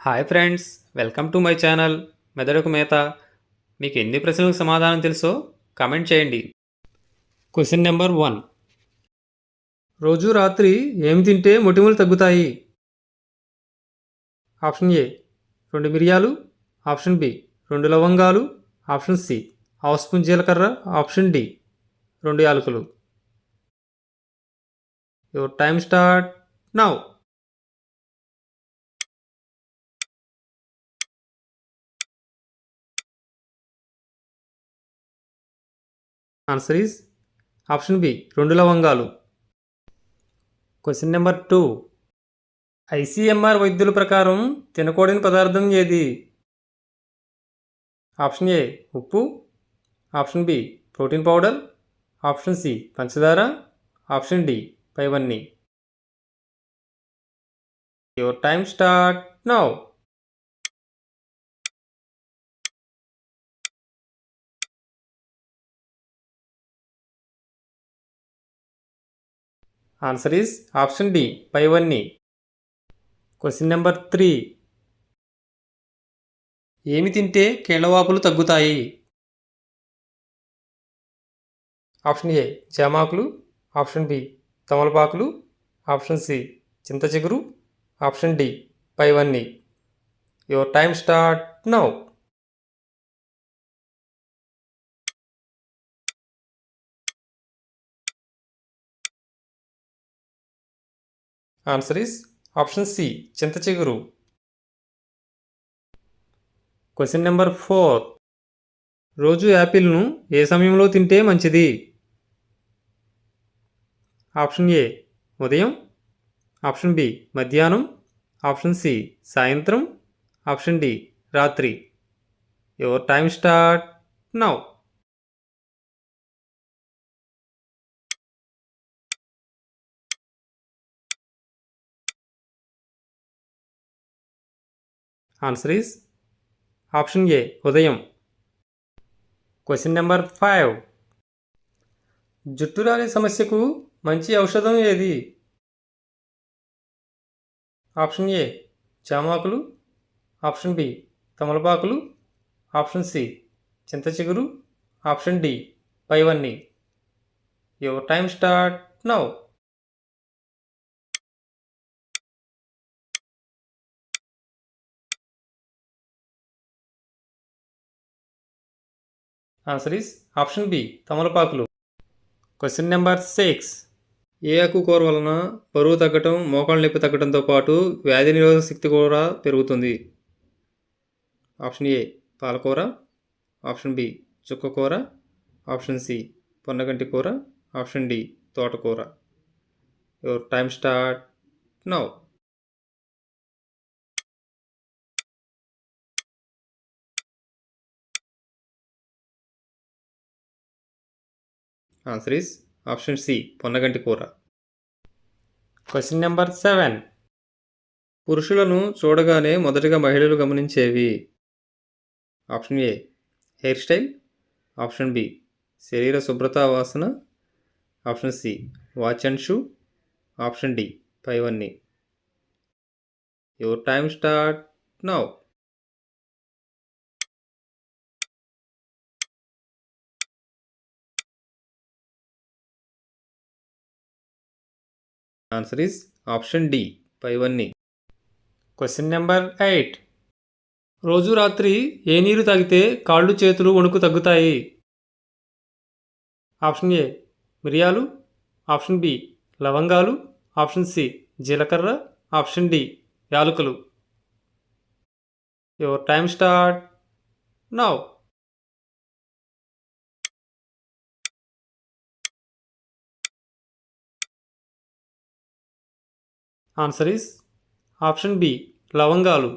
Hi friends, welcome to my channel మెదడుకు మేత. మీకు ఎన్ని ప్రశ్నలకు సమాధానం తెలుసో కామెంట్ చేయండి. Question number 1. రోజు రాత్రి ఏమి తింటే మొటిమలు తగ్గుతాయి? ఆప్షన్ ఏ 2 మిరియాలు, ఆప్షన్ బి 2 లవంగాలు, ఆప్షన్ సి హాఫ్ స్పూన్ జీలకర్ర, ఆప్షన్ డి 2 యాలకులు. Your time start now. Answer is option B 2 లవంగాలు. Question number 2. ఐసీఎంఆర్ వైద్యుల ప్రకారం తినకూడని పదార్థం ఏది? ఆప్షన్ ఏ ఉప్పు, option B protein powder, option C పంచదార, ఆప్షన్ డి పైవన్నీ. Your time start now. Answer is option D పైవన్నీ. Question number 3. ఏమి తింటే కీళ్ళవాపులు తగ్గుతాయి? ఆప్షన్ ఏ జామాకులు, ఆప్షన్ బి తమలపాకులు, ఆప్షన్ సి చింత చిగురు, ఆప్షన్ డి పైవన్నీ. Your time start now. Answer is option C చింత చిగురు. Question number 4. రోజు యాపిల్ను ఏ సమయంలో తింటే మంచిది? ఆప్షన్ ఏ ఉదయం, ఆప్షన్ బి మధ్యాహ్నం, ఆప్షన్ సి సాయంత్రం, ఆప్షన్ డి రాత్రి. Your time start now. Answer is option A ఉదయం. Question number 5. జుట్టు రాలే సమస్యకు మంచి ఔషధం ఏది? ఆప్షన్ ఏ జామాకులు, ఆప్షన్ బి తమలపాకులు, ఆప్షన్ సి చింత చిగురు, ఆప్షన్ డి పైవన్నీ. Your time start now. Answer is option B తమలపాకులు. Question number 6. ఏ ఆకుకూర వలన బరువు తగ్గటం, మోకాళ్ళ నొప్పి తగ్గడంతో పాటు వ్యాధి నిరోధక శక్తి కూడా పెరుగుతుంది? ఆప్షన్ ఏ పాలకూర, ఆప్షన్ బి చుక్కకూర, ఆప్షన్ సి పొన్నగంటి కూర, ఆప్షన్ డి తోటకూర. Your time start now. Answer is option C పొన్నగంటి కూర. Question number 7. పురుషులను చూడగానే మొదటగా మహిళలు గమనించేవి? Option A hair style, option B శరీర శుభ్రత వాసన, option C watch and shoe, option D పైవన్నీ. Your time start now. Answer is option D పైవన్నీ. Question number 8. రోజు రాత్రి ఏ నీరు తాగితే కాళ్ళు చేతులు వణుకు తగ్గుతాయి? ఆప్షన్ ఏ మిరియాలు, ఆప్షన్ బి లవంగాలు, ఆప్షన్ సి జీలకర్ర, ఆప్షన్ డి యాలకులు. Your time start now. Answer is option B లవంగాలు.